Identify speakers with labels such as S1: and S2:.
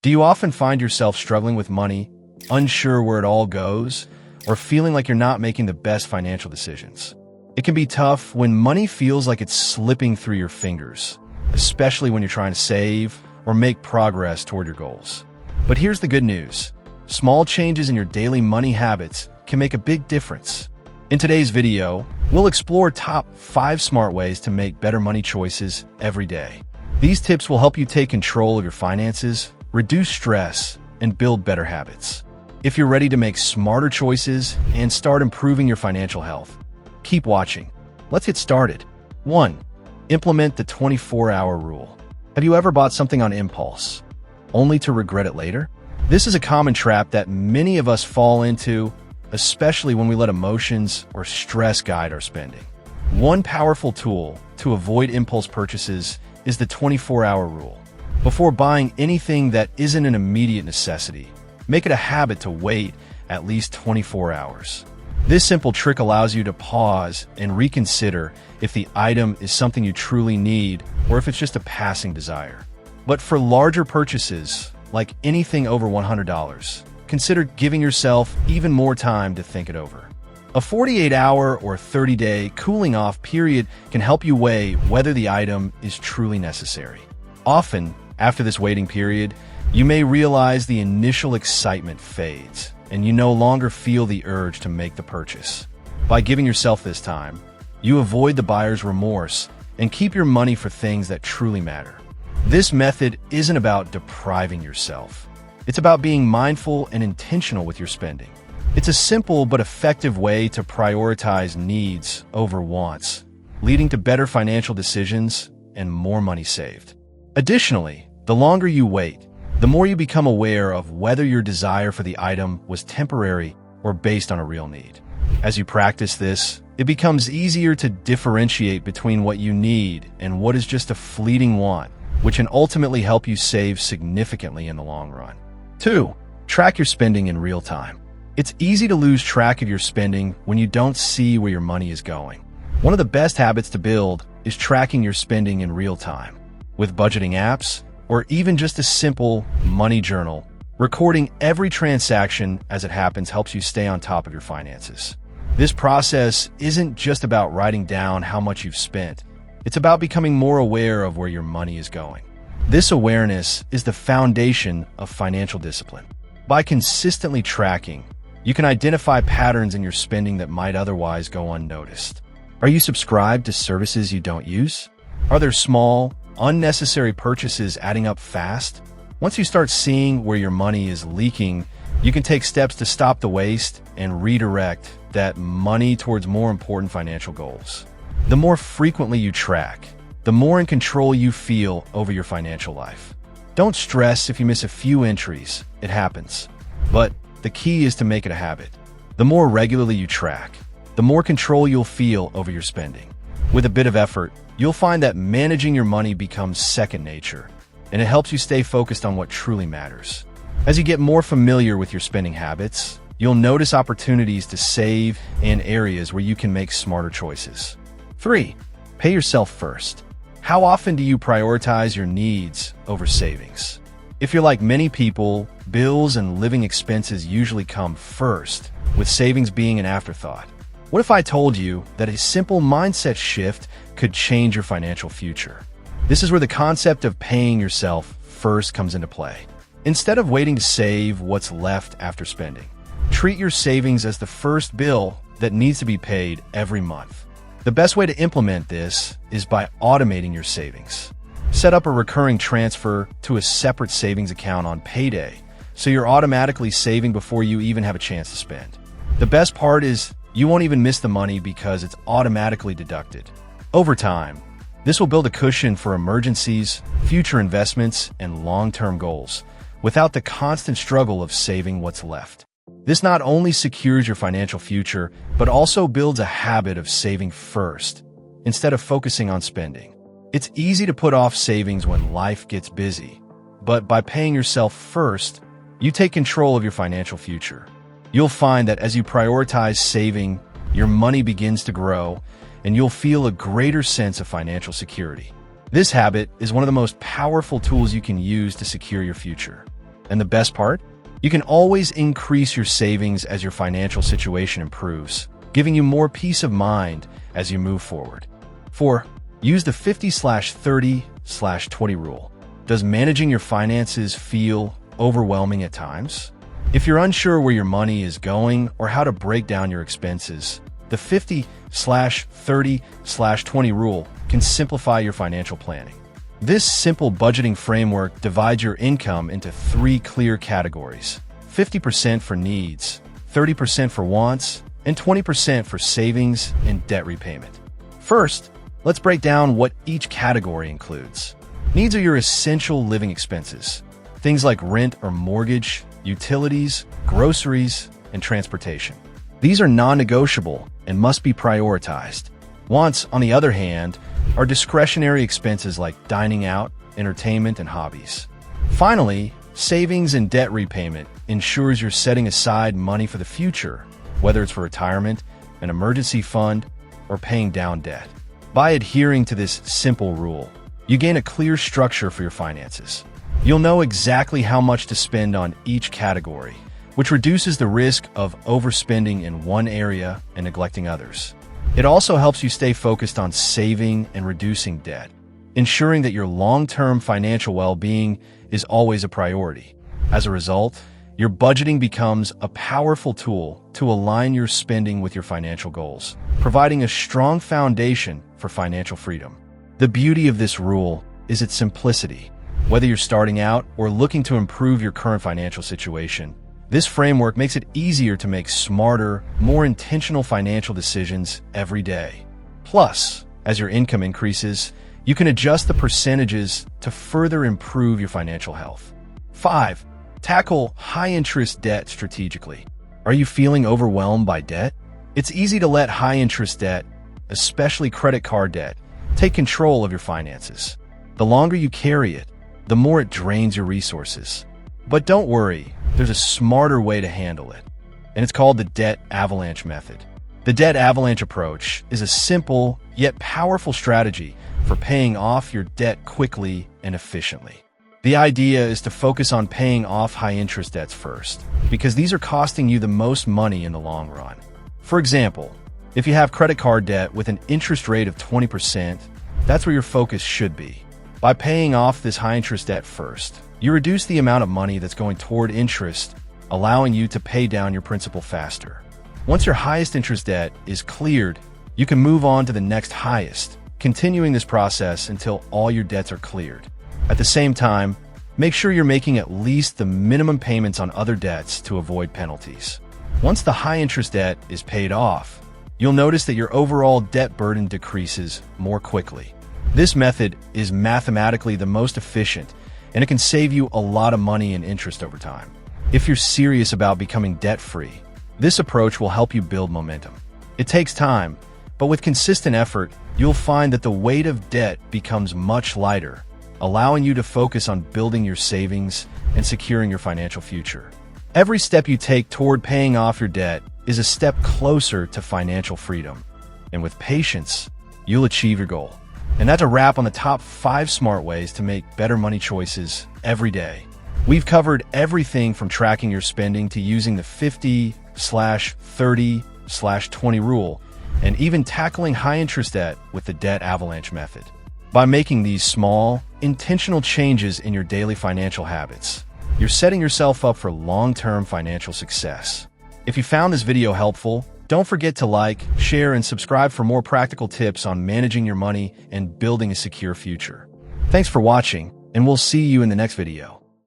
S1: Do you often find yourself struggling with money, unsure where it all goes, or feeling like you're not making the best financial decisions? It can be tough when money feels like it's slipping through your fingers, especially when you're trying to save or make progress toward your goals. But here's the good news. Small changes in your daily money habits can make a big difference. In today's video, we'll explore top 5 smart ways to make better money choices every day. These tips will help you take control of your finances, reduce stress, and build better habits. If you're ready to make smarter choices and start improving your financial health, keep watching. Let's get started. 1. Implement the 24-hour rule. Have you ever bought something on impulse, only to regret it later? This is a common trap that many of us fall into, especially when we let emotions or stress guide our spending. One powerful tool to avoid impulse purchases is the 24-hour rule. Before buying anything that isn't an immediate necessity, make it a habit to wait at least 24 hours. This simple trick allows you to pause and reconsider if the item is something you truly need or if it's just a passing desire. But for larger purchases, like anything over $100, consider giving yourself even more time to think it over. A 48-hour or 30-day cooling off period can help you weigh whether the item is truly necessary. Often, after this waiting period, you may realize the initial excitement fades, and you no longer feel the urge to make the purchase. By giving yourself this time, you avoid the buyer's remorse and keep your money for things that truly matter. This method isn't about depriving yourself. It's about being mindful and intentional with your spending. It's a simple but effective way to prioritize needs over wants, leading to better financial decisions and more money saved. Additionally, the longer you wait, the more you become aware of whether your desire for the item was temporary or based on a real need. As you practice this, it becomes easier to differentiate between what you need and what is just a fleeting want, which can ultimately help you save significantly in the long run. 2. Track your spending in real time. It's easy to lose track of your spending when you don't see where your money is going. One of the best habits to build is tracking your spending in real time. With budgeting apps, or even just a simple money journal, recording every transaction as it happens helps you stay on top of your finances. This process isn't just about writing down how much you've spent. It's about becoming more aware of where your money is going. This awareness is the foundation of financial discipline. By consistently tracking, you can identify patterns in your spending that might otherwise go unnoticed. Are you subscribed to services you don't use? Are there small, unnecessary purchases adding up fast? Once you start seeing where your money is leaking, you can take steps to stop the waste and redirect that money towards more important financial goals. The more frequently you track, the more in control you feel over your financial life. Don't stress if you miss a few entries, it happens. But the key is to make it a habit. The more regularly you track, the more control you'll feel over your spending. With a bit of effort, you'll find that managing your money becomes second nature, and it helps you stay focused on what truly matters. As you get more familiar with your spending habits, you'll notice opportunities to save and areas where you can make smarter choices. 3. Pay yourself first. How often do you prioritize your needs over savings? If you're like many people, bills and living expenses usually come first, with savings being an afterthought. What if I told you that a simple mindset shift could change your financial future? This is where the concept of paying yourself first comes into play. Instead of waiting to save what's left after spending, treat your savings as the first bill that needs to be paid every month. The best way to implement this is by automating your savings. Set up a recurring transfer to a separate savings account on payday, so you're automatically saving before you even have a chance to spend. The best part is you won't even miss the money because it's automatically deducted. Over time, this will build a cushion for emergencies, future investments, and long-term goals, without the constant struggle of saving what's left. This not only secures your financial future, but also builds a habit of saving first, instead of focusing on spending. It's easy to put off savings when life gets busy, but by paying yourself first, you take control of your financial future. You'll find that as you prioritize saving, your money begins to grow, and you'll feel a greater sense of financial security. This habit is one of the most powerful tools you can use to secure your future. And the best part? You can always increase your savings as your financial situation improves, giving you more peace of mind as you move forward. 4. Use the 50/30/20 rule. Does managing your finances feel overwhelming at times? If you're unsure where your money is going or how to break down your expenses, the 50/30/20 rule can simplify your financial planning. This simple budgeting framework divides your income into 3 clear categories: 50% for needs, 30% for wants, and 20% for savings and debt repayment. First, let's break down what each category includes. Needs are your essential living expenses, things like rent or mortgage, utilities, groceries, and transportation. These are non-negotiable and must be prioritized. Wants, on the other hand, are discretionary expenses like dining out, entertainment, and hobbies. Finally, savings and debt repayment ensures you're setting aside money for the future, whether it's for retirement, an emergency fund, or paying down debt. By adhering to this simple rule, you gain a clear structure for your finances. You'll know exactly how much to spend on each category, which reduces the risk of overspending in one area and neglecting others. It also helps you stay focused on saving and reducing debt, ensuring that your long-term financial well-being is always a priority. As a result, your budgeting becomes a powerful tool to align your spending with your financial goals, providing a strong foundation for financial freedom. The beauty of this rule is its simplicity. Whether you're starting out or looking to improve your current financial situation, this framework makes it easier to make smarter, more intentional financial decisions every day. Plus, as your income increases, you can adjust the percentages to further improve your financial health. 5. Tackle high-interest debt strategically. Are you feeling overwhelmed by debt? It's easy to let high-interest debt, especially credit card debt, take control of your finances. The longer you carry it, the more it drains your resources. But don't worry, there's a smarter way to handle it, and it's called the debt avalanche method. The debt avalanche approach is a simple yet powerful strategy for paying off your debt quickly and efficiently. The idea is to focus on paying off high-interest debts first, because these are costing you the most money in the long run. For example, if you have credit card debt with an interest rate of 20%, that's where your focus should be. By paying off this high-interest debt first, you reduce the amount of money that's going toward interest, allowing you to pay down your principal faster. Once your highest interest debt is cleared, you can move on to the next highest, continuing this process until all your debts are cleared. At the same time, make sure you're making at least the minimum payments on other debts to avoid penalties. Once the high-interest debt is paid off, you'll notice that your overall debt burden decreases more quickly. This method is mathematically the most efficient, and it can save you a lot of money in interest over time. If you're serious about becoming debt-free, this approach will help you build momentum. It takes time, but with consistent effort, you'll find that the weight of debt becomes much lighter, allowing you to focus on building your savings and securing your financial future. Every step you take toward paying off your debt is a step closer to financial freedom, and with patience, you'll achieve your goal. And that's a wrap on the top 5 smart ways to make better money choices every day. We've covered everything from tracking your spending to using the 50/30/20 rule, and even tackling high-interest debt with the debt avalanche method. By making these small, intentional changes in your daily financial habits, you're setting yourself up for long-term financial success. If you found this video helpful, don't forget to like, share, and subscribe for more practical tips on managing your money and building a secure future. Thanks for watching, and we'll see you in the next video.